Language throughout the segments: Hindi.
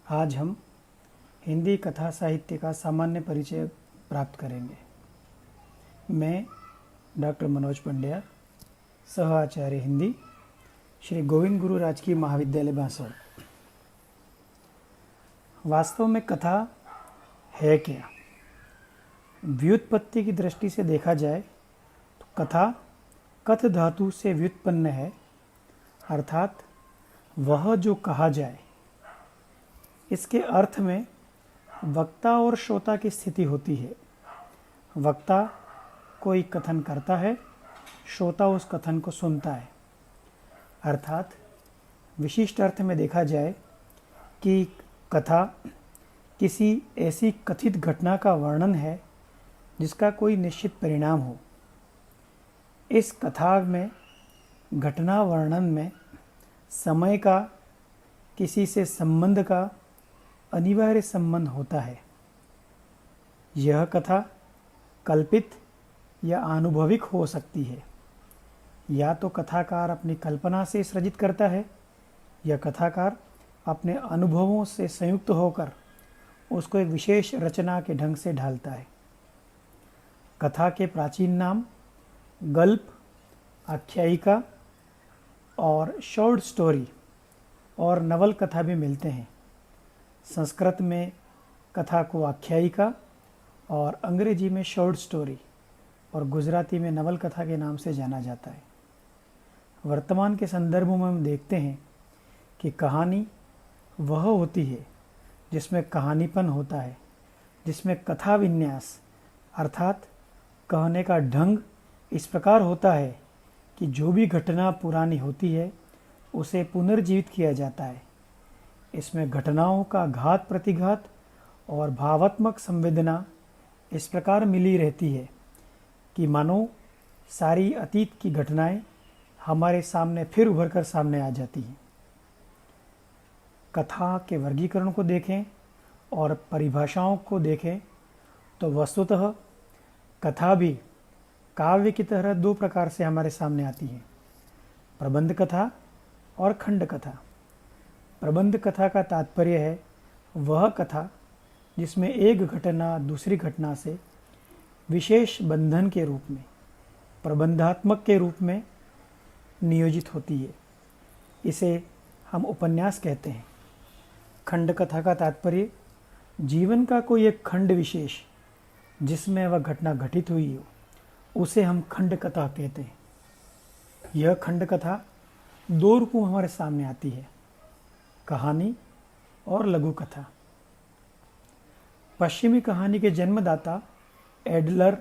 आज हम हिंदी कथा साहित्य का सामान्य परिचय प्राप्त करेंगे। मैं डॉक्टर मनोज पंड्या, सह आचार्य हिंदी, श्री गोविंद गुरु राजकीय महाविद्यालय बांसवाड़ा। वास्तव में कथा है क्या? व्युत्पत्ति की दृष्टि से देखा जाए तो कथा कथ धातु से व्युत्पन्न है, अर्थात वह जो कहा जाए। इसके अर्थ में वक्ता और श्रोता की स्थिति होती है। वक्ता कोई कथन करता है, श्रोता उस कथन को सुनता है। अर्थात विशिष्ट अर्थ में देखा जाए कि कथा किसी ऐसी कथित घटना का वर्णन है जिसका कोई निश्चित परिणाम हो। इस कथा में घटना वर्णन में समय का, किसी से संबंध का अनिवार्य संबंध होता है। यह कथा कल्पित या आनुभविक हो सकती है। या तो कथाकार अपनी कल्पना से सृजित करता है या कथाकार अपने अनुभवों से संयुक्त होकर उसको एक विशेष रचना के ढंग से ढालता है। कथा के प्राचीन नाम गल्प, आख्यायिका और शॉर्ट स्टोरी और नवल कथा भी मिलते हैं। संस्कृत में कथा को आख्यायिका और अंग्रेजी में शॉर्ट स्टोरी और गुजराती में नवल कथा के नाम से जाना जाता है। वर्तमान के संदर्भों में हम देखते हैं कि कहानी वह होती है जिसमें कहानीपन होता है, जिसमें कथा विन्यास अर्थात कहने का ढंग इस प्रकार होता है कि जो भी घटना पुरानी होती है उसे पुनर्जीवित किया जाता है। इसमें घटनाओं का घात प्रतिघात और भावात्मक संवेदना इस प्रकार मिली रहती है कि मानो सारी अतीत की घटनाएं हमारे सामने फिर उभर कर सामने आ जाती हैं। कथा के वर्गीकरण को देखें और परिभाषाओं को देखें तो वस्तुतः कथा भी काव्य की तरह दो प्रकार से हमारे सामने आती है, प्रबंध कथा और खंड कथा। प्रबंध कथा का तात्पर्य है वह कथा जिसमें एक घटना दूसरी घटना से विशेष बंधन के रूप में, प्रबंधात्मक के रूप में नियोजित होती है। इसे हम उपन्यास कहते हैं। खंड कथा का तात्पर्य जीवन का कोई एक खंड विशेष जिसमें वह घटना घटित हुई हो, उसे हम खंड कथा कहते हैं। यह खंड कथा दो रूपों हमारे सामने आती है, कहानी और लघु कथा। पश्चिमी कहानी के जन्मदाता एडलर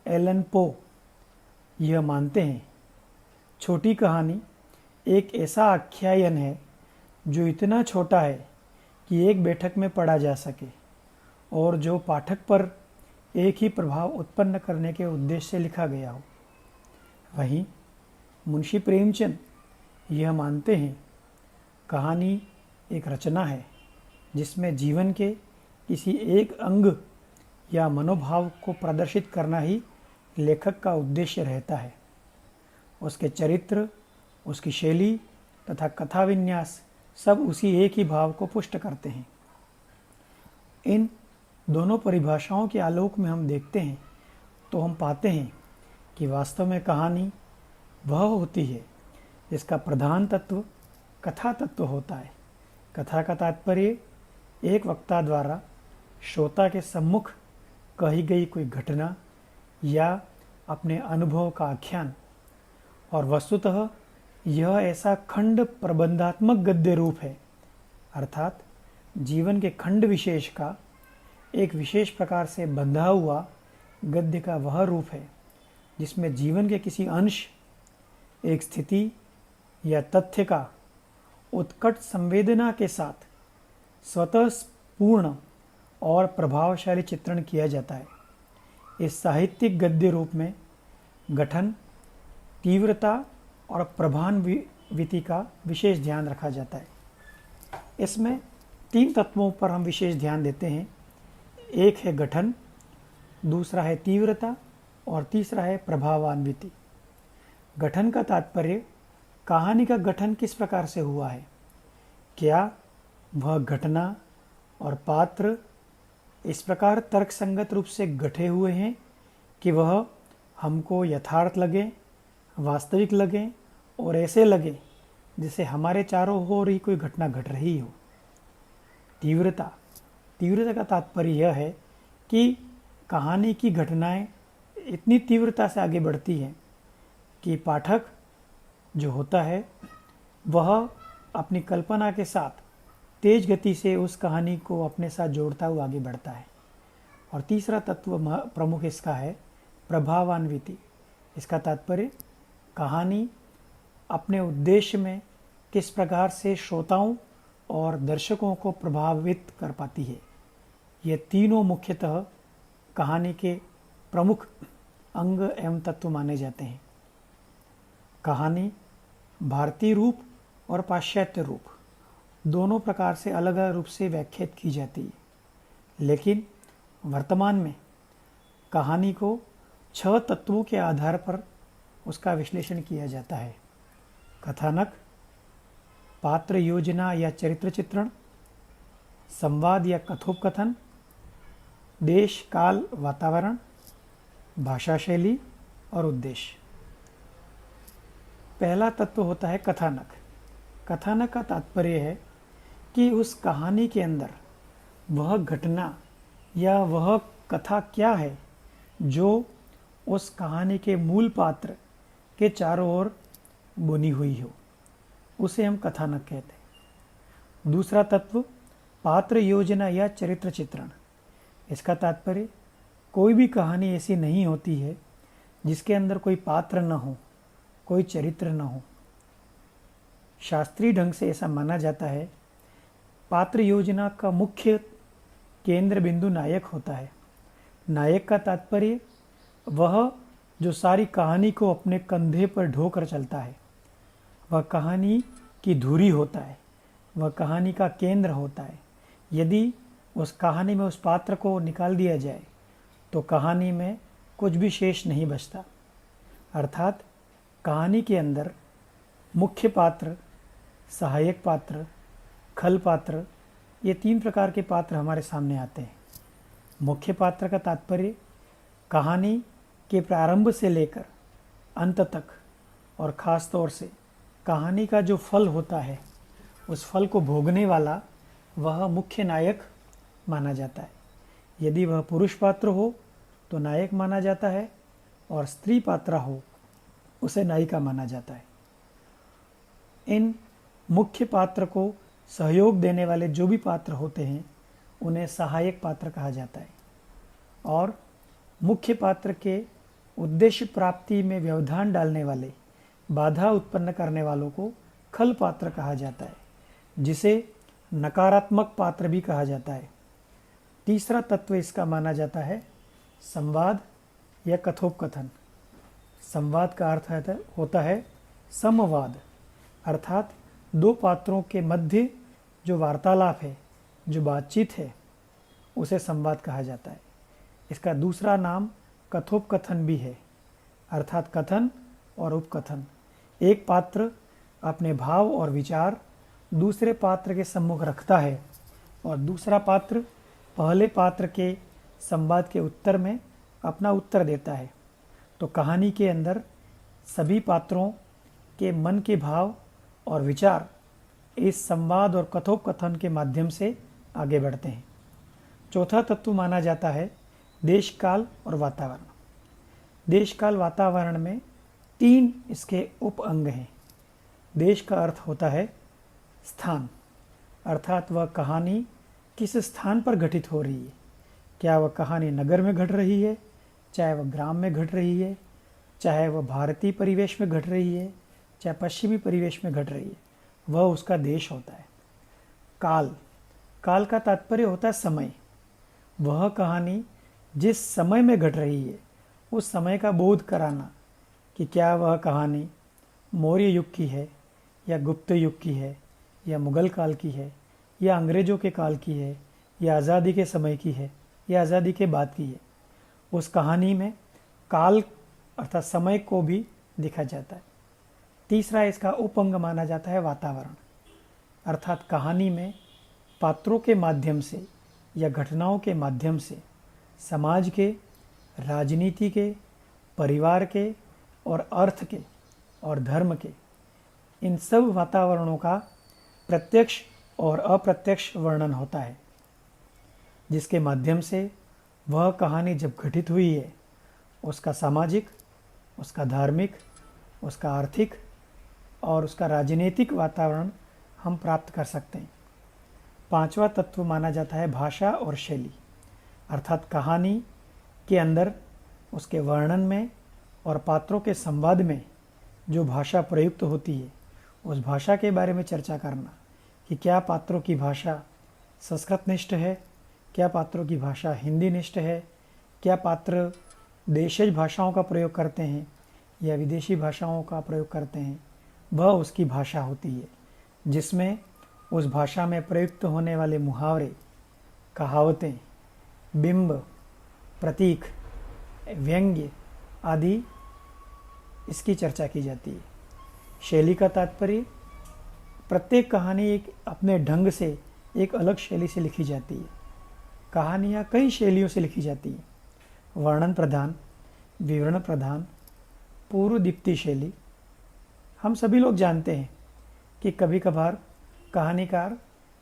एलन पो यह मानते हैं छोटी कहानी एक ऐसा आख्यायन है जो इतना छोटा है कि एक बैठक में पढ़ा जा सके और जो पाठक पर एक ही प्रभाव उत्पन्न करने के उद्देश्य से लिखा गया हो। वहीं मुंशी प्रेमचंद यह मानते हैं कहानी एक रचना है जिसमें जीवन के किसी एक अंग या मनोभाव को प्रदर्शित करना ही लेखक का उद्देश्य रहता है। उसके चरित्र, उसकी शैली तथा कथा विन्यास सब उसी एक ही भाव को पुष्ट करते हैं। इन दोनों परिभाषाओं के आलोक में हम देखते हैं तो हम पाते हैं कि वास्तव में कहानी वह होती है जिसका प्रधान तत्व कथा तत्व होता है। कथा का तात्पर्य एक वक्ता द्वारा श्रोता के सम्मुख कही गई कोई घटना या अपने अनुभव का आख्यान, और वस्तुतः यह ऐसा खंड प्रबंधात्मक गद्य रूप है, अर्थात जीवन के खंड विशेष का एक विशेष प्रकार से बंधा हुआ गद्य का वह रूप है जिसमें जीवन के किसी अंश, एक स्थिति या तथ्य का उत्कट संवेदना के साथ स्वतः पूर्ण और प्रभावशाली चित्रण किया जाता है। इस साहित्यिक गद्य रूप में गठन, तीव्रता और प्रभान्विति का विशेष ध्यान रखा जाता है। इसमें तीन तत्वों पर हम विशेष ध्यान देते हैं। एक है गठन, दूसरा है तीव्रता और तीसरा है प्रभावान्विति। गठन का तात्पर्य कहानी का गठन किस प्रकार से हुआ है, क्या वह घटना और पात्र इस प्रकार तर्कसंगत रूप से गठे हुए हैं कि वह हमको यथार्थ लगे, वास्तविक लगे और ऐसे लगे जैसे हमारे चारों ओर ही कोई घटना घट रही हो। तीव्रता का तात्पर्य यह है कि कहानी की घटनाएं इतनी तीव्रता से आगे बढ़ती हैं कि पाठक जो होता है वह अपनी कल्पना के साथ तेज गति से उस कहानी को अपने साथ जोड़ता हुआ आगे बढ़ता है। और तीसरा तत्व प्रमुख इसका है प्रभावान्विति। इसका तात्पर्य कहानी अपने उद्देश्य में किस प्रकार से श्रोताओं और दर्शकों को प्रभावित कर पाती है। ये तीनों मुख्यतः कहानी के प्रमुख अंग एवं तत्व माने जाते हैं। कहानी भारतीय रूप और पाश्चात्य रूप दोनों प्रकार से अलग अलग रूप से व्याख्यात की जाती है, लेकिन वर्तमान में कहानी को 6 तत्वों के आधार पर उसका विश्लेषण किया जाता है। कथानक, पात्र योजना या चरित्र चित्रण, संवाद या कथोपकथन, देश काल वातावरण, भाषा शैली और उद्देश्य। पहला तत्व होता है कथानक। कथानक का तात्पर्य है कि उस कहानी के अंदर वह घटना या वह कथा क्या है जो उस कहानी के मूल पात्र के चारों ओर बुनी हुई हो, उसे हम कथानक कहते हैं। दूसरा तत्व पात्र योजना या चरित्र चित्रण। इसका तात्पर्य कोई भी कहानी ऐसी नहीं होती है जिसके अंदर कोई पात्र न हो, कोई चरित्र न हो। शास्त्रीय ढंग से ऐसा माना जाता है पात्र योजना का मुख्य केंद्र बिंदु नायक होता है। नायक का तात्पर्य वह जो सारी कहानी को अपने कंधे पर ढोकर चलता है, वह कहानी की धुरी होता है, वह कहानी का केंद्र होता है। यदि उस कहानी में उस पात्र को निकाल दिया जाए तो कहानी में कुछ भी शेष नहीं बचता। अर्थात कहानी के अंदर मुख्य पात्र, सहायक पात्र, खल पात्र, ये 3 प्रकार के पात्र हमारे सामने आते हैं। मुख्य पात्र का तात्पर्य कहानी के प्रारंभ से लेकर अंत तक और ख़ास तौर से कहानी का जो फल होता है उस फल को भोगने वाला वह मुख्य नायक माना जाता है। यदि वह पुरुष पात्र हो तो नायक माना जाता है और स्त्री पात्र हो उसे नायिका माना जाता है। इन मुख्य पात्र को सहयोग देने वाले जो भी पात्र होते हैं उन्हें सहायक पात्र कहा जाता है और मुख्य पात्र के उद्देश्य प्राप्ति में व्यवधान डालने वाले, बाधा उत्पन्न करने वालों को खल पात्र कहा जाता है, जिसे नकारात्मक पात्र भी कहा जाता है। तीसरा तत्व इसका माना जाता है संवाद या कथोपकथन। संवाद का अर्थ होता है समवाद, अर्थात 2 पात्रों के मध्य जो वार्तालाप है, जो बातचीत है, उसे संवाद कहा जाता है। इसका दूसरा नाम कथोपकथन भी है, अर्थात कथन और उपकथन। एक पात्र अपने भाव और विचार दूसरे पात्र के सम्मुख रखता है और दूसरा पात्र पहले पात्र के संवाद के उत्तर में अपना उत्तर देता है। तो कहानी के अंदर सभी पात्रों के मन के भाव और विचार इस संवाद और कथोपकथन के माध्यम से आगे बढ़ते हैं। चौथा तत्व माना जाता है देश काल और वातावरण। देश काल वातावरण में 3 इसके उप अंग हैं। देश का अर्थ होता है स्थान, अर्थात वह कहानी किस स्थान पर घटित हो रही है। क्या वह कहानी नगर में घट रही है, चाहे वह ग्राम में घट रही है, चाहे वह भारतीय परिवेश में घट रही है, चाहे पश्चिमी परिवेश में घट रही है, वह उसका देश होता है। काल का तात्पर्य होता है समय। वह कहानी जिस समय में घट रही है उस समय का बोध कराना कि क्या वह कहानी मौर्य युग की है या गुप्त युग की है या मुगल काल की है या अंग्रेज़ों के काल की है या आज़ादी के समय की है या आज़ादी के बाद की है। उस कहानी में काल अर्थात समय को भी देखा जाता है। तीसरा इसका उपअंग माना जाता है वातावरण, अर्थात कहानी में पात्रों के माध्यम से या घटनाओं के माध्यम से समाज के, राजनीति के, परिवार के और अर्थ के और धर्म के इन सब वातावरणों का प्रत्यक्ष और अप्रत्यक्ष वर्णन होता है, जिसके माध्यम से वह कहानी जब घटित हुई है उसका सामाजिक, उसका धार्मिक, उसका आर्थिक और उसका राजनीतिक वातावरण हम प्राप्त कर सकते हैं। पांचवा तत्व माना जाता है भाषा और शैली, अर्थात कहानी के अंदर उसके वर्णन में और पात्रों के संवाद में जो भाषा प्रयुक्त होती है उस भाषा के बारे में चर्चा करना कि क्या पात्रों की भाषा संस्कृत निष्ठ है, क्या पात्रों की भाषा हिंदी निष्ठ है, क्या पात्र देशज भाषाओं का प्रयोग करते हैं या विदेशी भाषाओं का प्रयोग करते हैं, वह उसकी भाषा होती है, जिसमें उस भाषा में प्रयुक्त होने वाले मुहावरे, कहावतें, बिंब, प्रतीक, व्यंग्य आदि इसकी चर्चा की जाती है। शैली का तात्पर्य प्रत्येक कहानी एक अपने ढंग से एक अलग शैली से लिखी जाती है। कहानियाँ कई शैलियों से लिखी जाती हैं, वर्णन प्रधान, विवरण प्रधान, पूर्व दीप्ति शैली। हम सभी लोग जानते हैं कि कभी कभार कहानीकार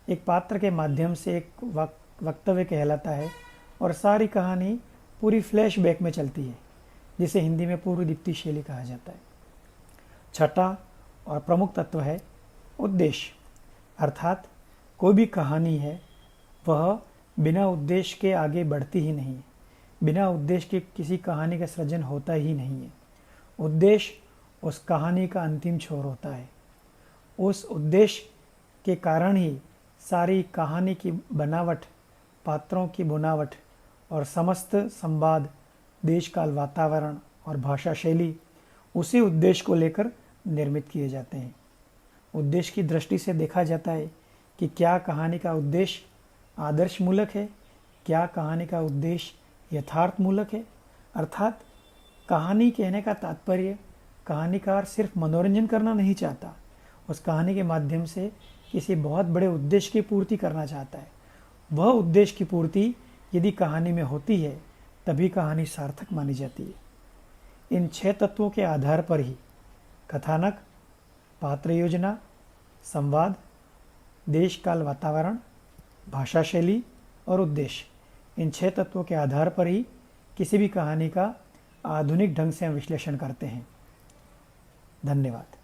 एक पात्र के माध्यम से एक वक्तव्य कहलाता है और सारी कहानी पूरी फ्लैशबैक में चलती है, जिसे हिंदी में पूर्व दीप्ति शैली कहा जाता है। छठा और प्रमुख तत्व है उद्देश्य, अर्थात कोई भी कहानी है वह बिना उद्देश्य के आगे बढ़ती ही नहीं है, बिना उद्देश्य के किसी कहानी का सृजन होता ही नहीं है। उद्देश्य उस कहानी का अंतिम छोर होता है। उस उद्देश्य के कारण ही सारी कहानी की बनावट, पात्रों की बुनावट और समस्त संवाद, देश काल, वातावरण और भाषा शैली उसी उद्देश्य को लेकर निर्मित किए जाते हैं। उद्देश्य की दृष्टि से देखा जाता है कि क्या कहानी का उद्देश्य आदर्शमूलक है, क्या कहानी का उद्देश्य यथार्थमूलक है। अर्थात कहानी कहने का तात्पर्य कहानीकार सिर्फ मनोरंजन करना नहीं चाहता, उस कहानी के माध्यम से किसी बहुत बड़े उद्देश्य की पूर्ति करना चाहता है। वह उद्देश्य की पूर्ति यदि कहानी में होती है तभी कहानी सार्थक मानी जाती है। इन 6 तत्वों के आधार पर ही कथानक, पात्र योजना, संवाद, देश काल, वातावरण, भाषा शैली और उद्देश्य, इन 6 तत्वों के आधार पर ही किसी भी कहानी का आधुनिक ढंग से हम विश्लेषण करते हैं। धन्यवाद।